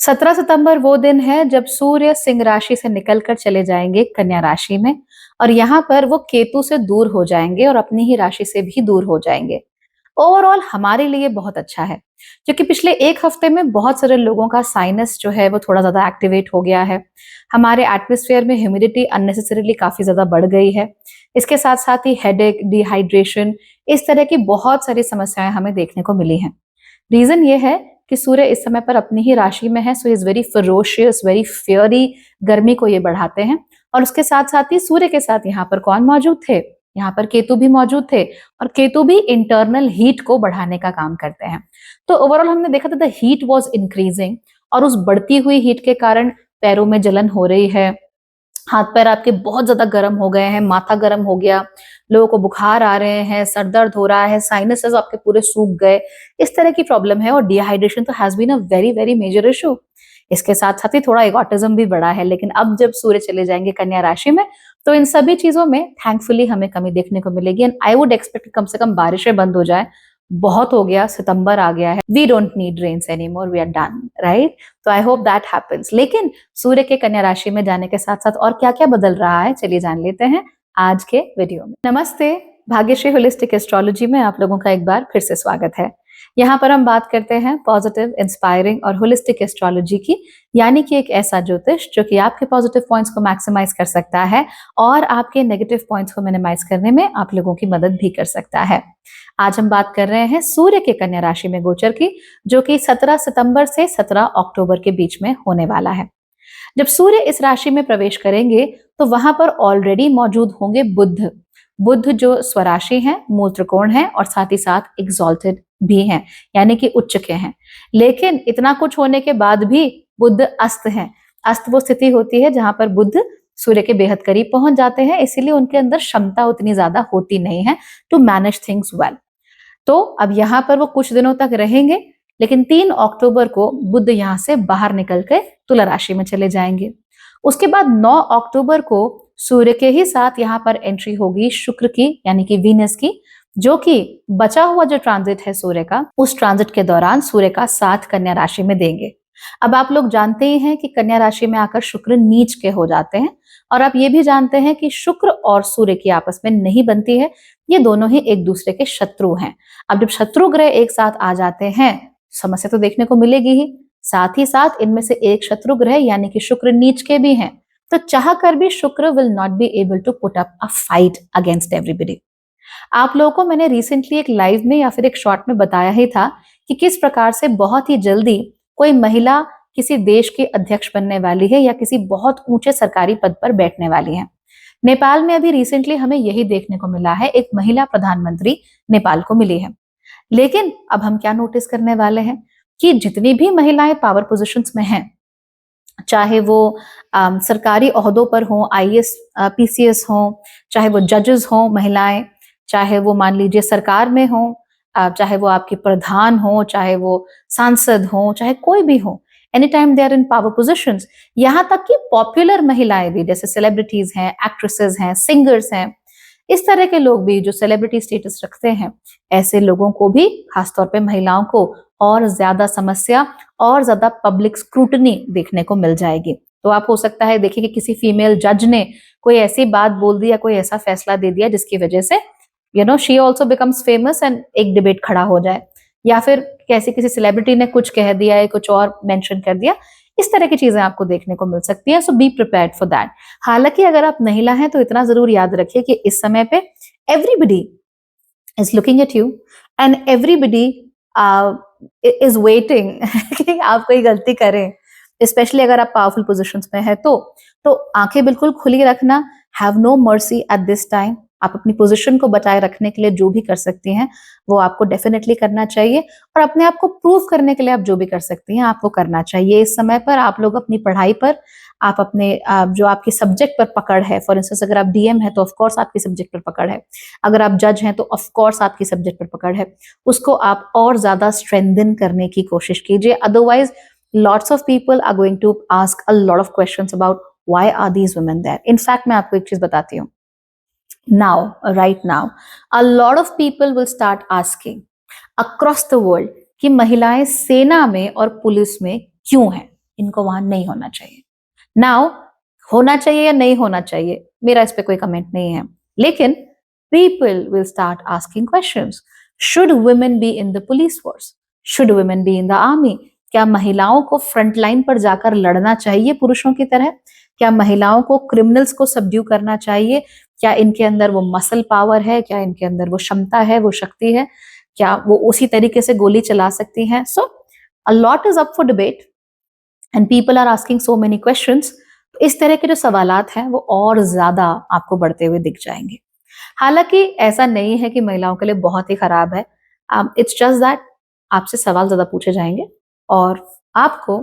17 सितंबर वो दिन है जब सूर्य सिंह राशि से निकलकर चले जाएंगे कन्या राशि में। और यहाँ पर वो केतु से दूर हो जाएंगे और अपनी ही राशि से भी दूर हो जाएंगे। ओवरऑल हमारे लिए बहुत अच्छा है, क्योंकि पिछले एक हफ्ते में बहुत सारे लोगों का साइनस जो है वो थोड़ा ज्यादा एक्टिवेट हो गया है। हमारे एटमॉस्फेयर में ह्यूमिडिटी अननेसेसरीली काफी ज्यादा बढ़ गई है। इसके साथ साथ ही हेडेक, डिहाइड्रेशन, इस तरह की बहुत सारी समस्याएं हमें देखने को मिली हैं। रीजन ये है कि सूर्य इस समय पर अपनी ही राशि में है, so is very ferocious, very fiery, गर्मी को ये बढ़ाते हैं। और उसके साथ साथ ही सूर्य के साथ यहाँ पर कौन मौजूद थे? यहाँ पर केतु भी मौजूद थे, और केतु भी इंटरनल हीट को बढ़ाने का काम करते हैं। तो ओवरऑल हमने देखा था द हीट वाज इंक्रीजिंग, और उस बढ़ती हुई हीट के कारण पैरों में जलन हो रही है, हाथ पैर आपके बहुत ज्यादा गर्म हो गए हैं, माथा गर्म हो गया, लोगों को बुखार आ रहे हैं, सर दर्द हो रहा है, साइनसेस आपके पूरे सूख गए, इस तरह की प्रॉब्लम है। और डिहाइड्रेशन तो has been a very very major issue. इसके साथ साथ ही थोड़ा इगोटिज्म भी बढ़ा है। लेकिन अब जब सूर्य चले जाएंगे कन्या राशि में, तो इन सभी चीजों में थैंकफुली हमें कमी देखने को मिलेगी। एंड आई वुड एक्सपेक्ट कम से कम बारिशें बंद हो जाए। बहुत हो गया, सितंबर आ गया है, we don't need rains any more, we are done, right? तो आई होप दैट हैपेंस। लेकिन सूर्य के कन्या राशि में जाने के साथ साथ और क्या क्या बदल रहा है, चलिए जान लेते हैं आज के वीडियो में। नमस्ते, भाग्यश्री होलिस्टिक एस्ट्रोलॉजी में आप लोगों का एक बार फिर से स्वागत है। यहाँ पर हम बात करते हैं पॉजिटिव, इंस्पायरिंग और होलिस्टिक एस्ट्रोलॉजी की, यानी कि एक ऐसा ज्योतिष जो कि आपके पॉजिटिव पॉइंट्स को मैक्सिमाइज कर सकता है और आपके नेगेटिव पॉइंट्स को मिनिमाइज करने में आप लोगों की मदद भी कर सकता है। आज हम बात कर रहे हैं सूर्य के कन्या राशि में गोचर की, जो कि 17 सितंबर से 17 अक्टूबर के बीच में होने वाला है। जब सूर्य इस राशि में प्रवेश करेंगे तो वहां पर ऑलरेडी मौजूद होंगे बुध। बुध जो स्वराशि हैं, मूल त्रिकोण हैं, और साथ ही साथ एग्जॉल्टेड भी हैं, यानी कि उच्च के हैं। लेकिन इतना कुछ होने के बाद भी बुध अस्त हैं। अस्त वो स्थिति होती है जहां पर बुध सूर्य के बेहद करीब पहुंच जाते हैं, इसीलिए उनके अंदर क्षमता उतनी ज्यादा होती नहीं है टू मैनेज थिंग्स वेल। तो अब यहाँ पर वो कुछ दिनों तक रहेंगे, लेकिन 3 अक्टूबर को बुध यहाँ से बाहर निकल के तुला राशि में चले जाएंगे। उसके बाद 9 अक्टूबर को सूर्य के ही साथ यहाँ पर एंट्री होगी शुक्र की, यानी कि वीनस की, जो कि बचा हुआ जो ट्रांजिट है सूर्य का, उस ट्रांजिट के दौरान सूर्य का साथ कन्या राशि में देंगे। अब आप लोग जानते ही हैं कि कन्या राशि में आकर शुक्र नीच के हो जाते हैं, और आप ये भी जानते हैं कि शुक्र और सूर्य की आपस में नहीं बनती है, ये दोनों ही एक दूसरे के शत्रु हैं। अब जब शत्रु ग्रह एक साथ आ जाते हैं, समस्या तो देखने को मिलेगी ही, साथ ही साथ इनमें से एक शत्रु ग्रह यानी कि शुक्र नीच के भी हैं, तो चाह कर भी Shukra will not be able to put up a fight against everybody. आप लोगों को मैंने रिसेंटली एक लाइव में या फिर एक शॉर्ट में बताया ही था कि किस प्रकार से बहुत ही जल्दी कोई महिला किसी देश की अध्यक्ष बनने वाली है या किसी बहुत ऊंचे सरकारी पद पर बैठने वाली है। नेपाल में अभी रिसेंटली हमें यही देखने को मिला है, एक महिला प्रधानमंत्री नेपाल को मिली है। लेकिन अब हम क्या नोटिस करने वाले हैं कि जितनी भी महिलाएं पावर पोजीशंस में हैं, चाहे वो सरकारी ओहदों पर हों, आईएएस पीसीएस हों, चाहे वो जजेस हों महिलाएं, चाहे वो मान लीजिए सरकार में हों, चाहे वो आपके प्रधान हो, चाहे वो सांसद हो, चाहे कोई भी हो, any time they are in power positions. यहाँ तक कि पॉपुलर महिलाएं भी, जैसे सेलिब्रिटीज हैं, एक्ट्रेसेस हैं, सिंगर्स हैं, इस तरह के लोग भी जो सेलिब्रिटी स्टेटस रखते हैं, ऐसे लोगों को भी, खासतौर पे महिलाओं को, और ज्यादा समस्या और ज्यादा पब्लिक स्क्रूटनी देखने को मिल जाएगी। तो आप हो सकता है देखिए कि किसी फीमेल जज ने कोई ऐसी बात बोल दी या कोई ऐसा फैसला दे दिया जिसकी वजह से she also becomes famous and एक डिबेट खड़ा हो जाए, या फिर कैसे किसी सेलिब्रिटी ने कुछ कह दिया है, कुछ और मेंशन कर दिया, इस तरह की चीजें आपको देखने को मिल सकती हैं। सो बी प्रिपेयर्ड फॉर दैट। हालांकि अगर आप महिला हैं तो इतना जरूर याद रखिए कि इस समय पे everybody is looking at you and everybody is waiting कि आप कोई गलती करें, स्पेशली अगर आप पावरफुल पोजिशंस में है तो आंखें बिल्कुल खुली रखना, have no mercy at this time. आप अपनी पोजीशन को बचाए रखने के लिए जो भी कर सकती हैं वो आपको डेफिनेटली करना चाहिए, और अपने आप को प्रूव करने के लिए आप जो भी कर सकती हैं आपको करना चाहिए। इस समय पर आप लोग अपनी पढ़ाई पर, आप अपने जो आपके सब्जेक्ट पर पकड़ है, फॉर इंस्टेंस अगर आप डीएम है तो ऑफकोर्स आपकी सब्जेक्ट पर पकड़ है, अगर आप जज हैं तो ऑफकोर्स आपकी सब्जेक्ट पर पकड़ है, उसको आप और ज्यादा स्ट्रेंथन करने की कोशिश कीजिए। Otherwise lots of people are going to ask a lot of questions about why are these women there. In fact, मैं आपको एक चीज बताती हूँ। Now, right now, a lot of people will start asking across the world कि महिलाएं सेना में और पुलिस में क्यों हैं? इनको वहां नहीं होना चाहिए। नाउ होना चाहिए या नहीं होना चाहिए, मेरा इस पे कोई कमेंट नहीं है, लेकिन people will start asking questions. Should women be in the police force? Should women be in the army? क्या महिलाओं को फ्रंट लाइन पर जाकर लड़ना चाहिए पुरुषों की तरह? क्या महिलाओं को क्रिमिनल्स को सबड्यू करना चाहिए? क्या इनके अंदर वो मसल पावर है? क्या इनके अंदर वो क्षमता है, वो शक्ति है? क्या वो उसी तरीके से गोली चला सकती हैं? So a lot is up for debate and people are asking so many questions. तो इस तरह के जो सवालात हैं वो और ज्यादा आपको बढ़ते हुए दिख जाएंगे। हालांकि ऐसा नहीं है कि महिलाओं के लिए बहुत ही खराब है। इट्स जस्ट दैट आपसे सवाल ज्यादा पूछे जाएंगे और आपको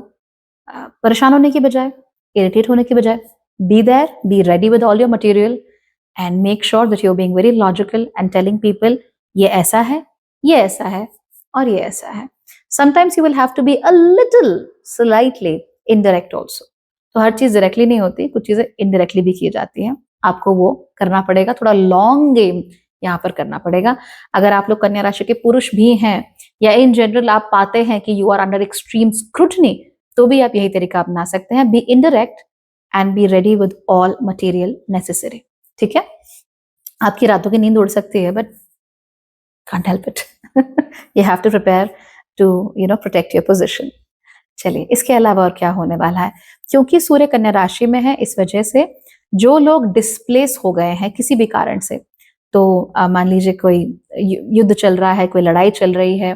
परेशान होने की बजाय, इरिटेट होने की बजाय, be there, be ready with all your material and make sure that you are being very logical and telling people ये ऐसा है, ये ऐसा है और ये ऐसा है। Sometimes you will have to be a little slightly indirect also. तो हर चीज डायरेक्टली नहीं होती, कुछ चीजें इनडायरेक्टली भी की जाती हैं। आपको वो करना पड़ेगा, थोड़ा लॉन्ग गेम यहाँ पर करना पड़ेगा। अगर आप लोग कन्या राशि के पुरुष भी हैं या इन जनरल आप पाते हैं कि you are under extreme scrutiny, तो भी आप यही तरीका अपना सकते हैं। Be indirect and be ready with all material necessary. ठीक है, आपकी रातों की नींद उड़ सकती है but can't help it. You have to prepare to protect your position. चलिए, इसके अलावा और क्या होने वाला है? क्योंकि सूर्य कन्या राशि में है, इस वजह से जो लोग डिस्प्लेस हो गए हैं किसी भी कारण से, तो मान लीजिए कोई युद्ध चल रहा है, कोई लड़ाई चल रही है,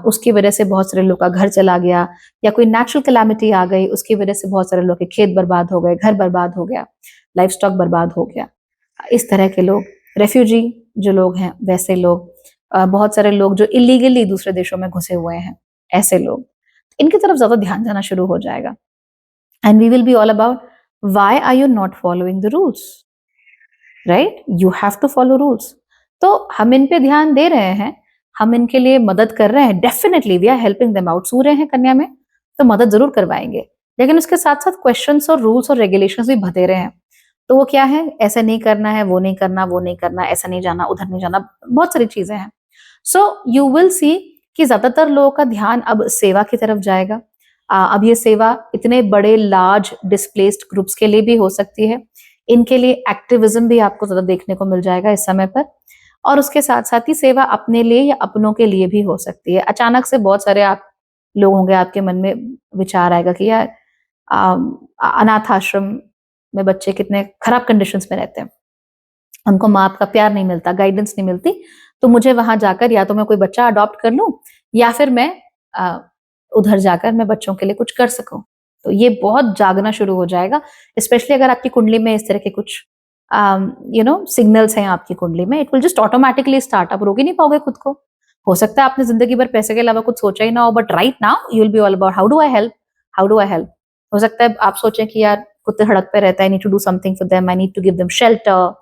उसकी वजह से बहुत सारे लोग का घर चला गया, या कोई नेचुरल कैलामिटी आ गई, उसकी वजह से बहुत सारे लोग के खेत बर्बाद हो गए, घर बर्बाद हो गया, लाइफ स्टॉक बर्बाद हो गया, इस तरह के लोग, रेफ्यूजी जो लोग हैं वैसे लोग, बहुत सारे लोग जो इलीगली दूसरे देशों में घुसे हुए हैं, ऐसे लोग, इनकी तरफ ज्यादा ध्यान जाना शुरू हो जाएगा। And we will be all about why are you not following the rules, right? You have to follow rules. तो हम इन पे ध्यान दे रहे हैं, हम इनके लिए मदद कर रहे हैं, definitely we are helping them out. सूर्य हैं कन्या में तो मदद जरूर करवाएंगे, लेकिन उसके साथ साथ क्वेश्चंस और रूल्स और रेगुलेशंस भी बतेरे हैं। तो वो क्या है, ऐसा नहीं करना है, वो नहीं करना, वो नहीं करना, ऐसा नहीं जाना, उधर नहीं जाना, बहुत सारी चीजें हैं। सो यू विल सी कि ज्यादातर लोगों का ध्यान अब सेवा की तरफ जाएगा। अब ये सेवा इतने बड़े लार्ज डिस्प्लेस्ड ग्रुप्स के लिए भी हो सकती है, इनके लिए एक्टिविज्म भी आपको ज्यादा देखने को मिल जाएगा इस समय पर। और उसके साथ साथ ही सेवा अपने लिए या अपनों के लिए भी हो सकती है। अचानक से बहुत सारे आप लोग होंगे, आपके मन में विचार आएगा कि यार अनाथ आश्रम में बच्चे कितने खराब कंडीशंस में रहते हैं, उनको माँ बाप का प्यार नहीं मिलता, गाइडेंस नहीं मिलती, तो मुझे वहां जाकर या तो मैं कोई बच्चा अडॉप्ट कर लूं या फिर मैं उधर जाकर मैं बच्चों के लिए कुछ कर सकूं। तो ये बहुत जागना शुरू हो जाएगा, स्पेशली अगर आपकी कुंडली में इस तरह के कुछ सिग्नल्स हैं आपकी कुंडली में। It will just automatically start, आप रोक ही नहीं पाओगे खुद को। हो सकता है आपने जिंदगी भर पैसे के अलावा कुछ सोचा ही ना हो, but right now you will be all about how do I help, how do I help. हो सकता है आप सोचें कि यार कुत्ते सड़क पे रहता है, I need to do something for them, I need to give them shelter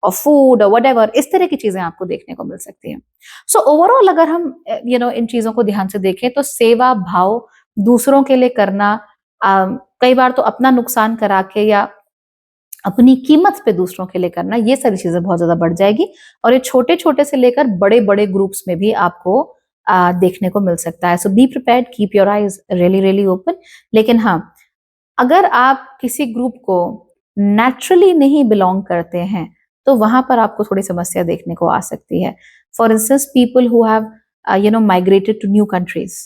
और फूड और व्हाटएवर, इस तरह की चीजें आपको देखने को मिल सकती हैं। सो ओवरऑल अगर हम इन चीजों को ध्यान से देखें तो सेवा भाव दूसरों के लिए करना, कई बार तो अपना नुकसान करा के या अपनी कीमत पे दूसरों के लिए करना, ये सारी चीजें बहुत ज्यादा बढ़ जाएगी। और ये छोटे छोटे से लेकर बड़े बड़े ग्रुप्स में भी आपको देखने को मिल सकता है। So be prepared, keep your eyes really really open. लेकिन हाँ, अगर आप किसी ग्रुप को नेचुरली नहीं बिलोंग करते हैं तो वहां पर आपको थोड़ी समस्या देखने को आ सकती है। For instance people who have migrated to new countries,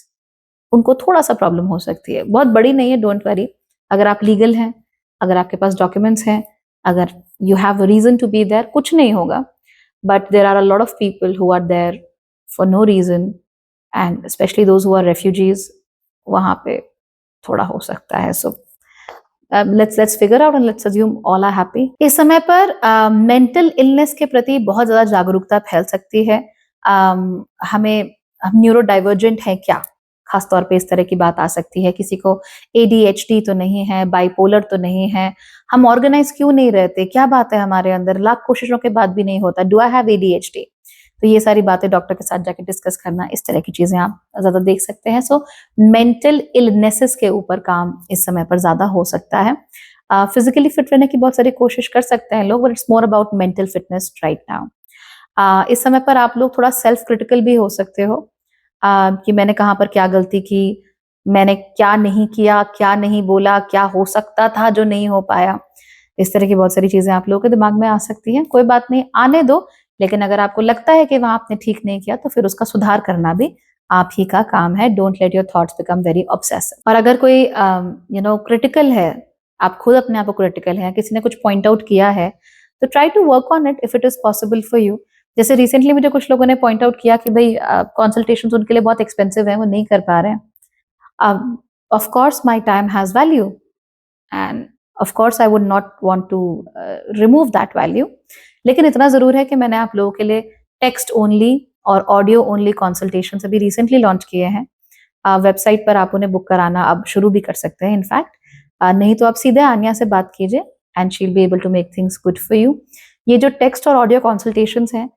उनको थोड़ा सा प्रॉब्लम हो सकती है, बहुत बड़ी नहीं है, डोंट वरी। अगर आप लीगल हैं, अगर आपके पास डॉक्यूमेंट्स हैं, अगर you have reason to be there, कुछ नहीं होगा। But there are a lot of people who are there for no reason and specially those who are refugees, वहां पे थोड़ा हो सकता है। सो let's figure out and let's assume all are happy। इस समय पर मेंटल इलनेस के प्रति बहुत ज्यादा जागरूकता फैल सकती है। हमें हम न्यूरो डाइवर्जेंट है क्या, खासतौर पे इस तरह की बात आ सकती है। किसी को ADHD तो नहीं है, बाइपोलर तो नहीं है, हम ऑर्गेनाइज क्यों नहीं रहते, क्या बात है हमारे अंदर, लाख कोशिशों के बाद भी नहीं होता, डू आई हैव ADHD? तो ये सारी बातें डॉक्टर के साथ जाके डिस्कस करना, इस तरह की चीजें आप ज्यादा देख सकते हैं। सो मेंटल इलनेसेस के ऊपर काम इस समय पर ज्यादा हो सकता है। फिजिकली फिट रहने की बहुत सारी कोशिश कर सकते हैं लोग, but it's more about mental fitness right now. इस समय पर आप लोग थोड़ा सेल्फ क्रिटिकल भी हो सकते हो कि मैंने कहाँ पर क्या गलती की, मैंने क्या नहीं किया, क्या नहीं बोला, क्या हो सकता था जो नहीं हो पाया। इस तरह की बहुत सारी चीजें आप लोगों के दिमाग में आ सकती हैं। कोई बात नहीं, आने दो। लेकिन अगर आपको लगता है कि वहां आपने ठीक नहीं किया तो फिर उसका सुधार करना भी आप ही का काम है। Don't let your thoughts become very obsessive. और अगर कोई क्रिटिकल है, आप खुद अपने आप को क्रिटिकल है, किसी ने कुछ पॉइंट आउट किया है, तो try to work on it if it is possible for you. जैसे रिसेंटली मुझे कुछ लोगों ने पॉइंट आउट किया कि भाई कंसल्टेशन उनके लिए बहुत एक्सपेंसिव है, वो नहीं कर पा रहे हैं। Of course my time has value, and of course I would not want to remove that value. लेकिन इतना जरूर है कि मैंने आप लोगों के लिए टेक्स्ट ओनली और ऑडियो ओनली कंसल्टेशन अभी रिसेंटली लॉन्च किए हैं। वेबसाइट पर आप उन्हें बुक कराना अब शुरू भी कर सकते हैं इनफैक्ट। नहीं तो आप सीधे आन्या से बात कीजिए and she will be able to make things good for you. ये जो टेक्स्ट और ऑडियो कंसल्टेशंस हैं,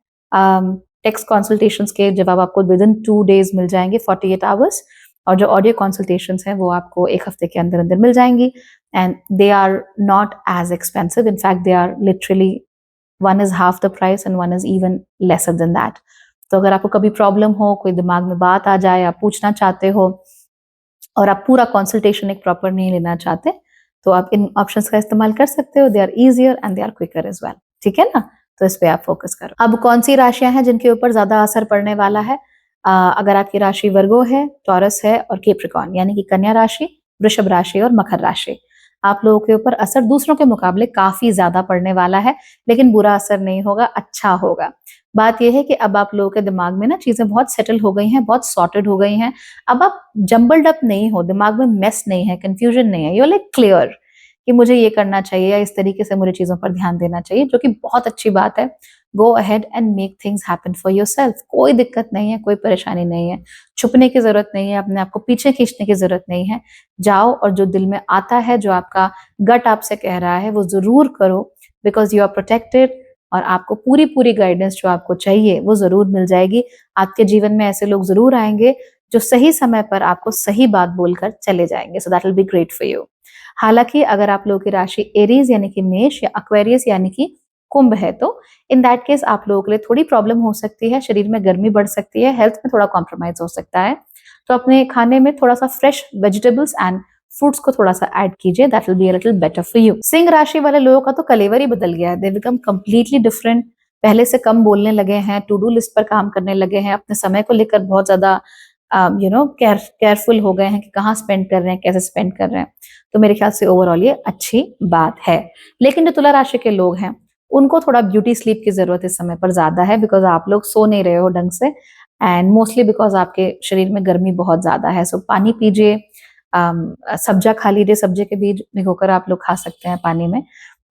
टेक्स्ट कंसल्टेशंस के जवाब आपको विद इन 2 days मिल जाएंगे, 48 आवर्स। और जो ऑडियो कंसल्टेशंस हैं वो आपको 1 हफ्ते के अंदर अंदर मिल जाएंगी। And they are not as expensive, in fact they are literally one is half the price and one is even lesser than that. तो अगर आपको कभी प्रॉब्लम हो, कोई दिमाग में बात आ जाए, आप पूछना चाहते हो और आप पूरा कंसल्टेशन एक प्रॉपर नहीं लेना चाहते, तो आप इन ऑप्शंस का इस्तेमाल कर सकते हो। They are easier and they are quicker as well. ठीक है ना? तो इस पे आप फोकस करो। अब कौन सी राशियां हैं जिनके ऊपर ज्यादा असर पड़ने वाला है? अगर आपकी राशि वर्गो है, टॉरस है और कैप्रिकॉर्न, यानी कि कन्या राशि, वृषभ राशि और मकर राशि, आप लोगों के ऊपर असर दूसरों के मुकाबले काफी ज्यादा पड़ने वाला है। लेकिन बुरा असर नहीं होगा, अच्छा होगा। बात यह है कि अब आप लोगों के दिमाग में ना चीजें बहुत सेटल हो गई हैं, बहुत सॉर्टेड हो गई हैं। अब आप जम्बल्ड अप नहीं हो, दिमाग में मेस नहीं है, कंफ्यूजन नहीं है। यू आर लाइक क्लियर कि मुझे ये करना चाहिए या इस तरीके से मुझे चीजों पर ध्यान देना चाहिए, जो कि बहुत अच्छी बात है। Go ahead and make things happen for yourself. कोई दिक्कत नहीं है, कोई परेशानी नहीं है, छुपने की जरूरत नहीं है, अपने आप को पीछे खींचने की जरूरत नहीं है। जाओ और जो दिल में आता है, जो आपका गट आपसे कह रहा है, वो जरूर करो, बिकॉज यू आर प्रोटेक्टेड। और आपको पूरी पूरी गाइडेंस जो आपको चाहिए वो जरूर मिल जाएगी। आपके जीवन में ऐसे लोग जरूर आएंगे जो सही समय पर आपको सही बात बोलकर चले जाएंगे। So that will be great for you. हालांकि अगर आप लोगों की राशि एरीज यानी कि मेष या एक्वेरियस यानी कि कुंभ है, तो इन दैट केस आप लोगों के लिए थोड़ी प्रॉब्लम हो सकती है, शरीर में गर्मी बढ़ सकती है, हेल्थ में थोड़ा कॉम्प्रोमाइज हो सकता है। तो अपने खाने में थोड़ा सा फ्रेश वेजिटेबल्स एंड फ्रूट्स को थोड़ा सा ऐड कीजिए, that will be a little better for you. Singh राशि वाले लोगों का तो कलेवर ही बदल गया है, दे बिकम कंप्लीटली डिफरेंट। पहले से कम बोलने लगे हैं, टू डू लिस्ट पर काम करने लगे हैं, अपने समय को लेकर बहुत ज्यादा केयरफुल हो गए हैं कि कहाँ स्पेंड कर रहे हैं, कैसे स्पेंड कर रहे हैं। तो मेरे ख्याल से ओवरऑल ये अच्छी बात है। लेकिन जो तुला राशि के लोग हैं, उनको थोड़ा ब्यूटी स्लीप की जरूरत इस समय पर ज्यादा है, बिकॉज आप लोग सो नहीं रहे हो ढंग से, एंड मोस्टली बिकॉज आपके शरीर में गर्मी बहुत ज्यादा है। सो पानी पीजिए, सब्जा खा लीजिए, सब्जे के बीज भिगोकर आप लोग खा सकते हैं पानी में,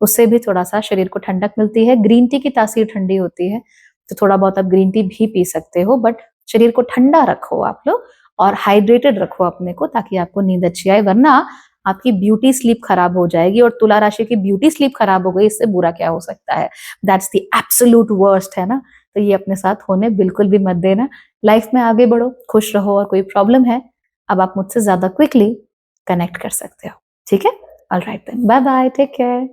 उससे भी थोड़ा सा शरीर को ठंडक मिलती है। ग्रीन टी की तासीर ठंडी होती है, तो थोड़ा बहुत आप ग्रीन टी भी पी सकते हो, बट शरीर को ठंडा रखो आप लोग और हाइड्रेटेड रखो अपने को, ताकि आपको नींद अच्छी आए, वरना आपकी ब्यूटी स्लीप खराब हो जाएगी। और तुला राशि की ब्यूटी स्लीप खराब हो गई, इससे बुरा क्या हो सकता है? दैट्स द एब्सोल्यूट वर्स्ट, है ना? तो ये अपने साथ होने बिल्कुल भी मत देना। लाइफ में आगे बढ़ो, खुश रहो, और कोई प्रॉब्लम है, अब आप मुझसे ज्यादा क्विकली कनेक्ट कर सकते हो। ठीक है? All right then, bye bye, take care.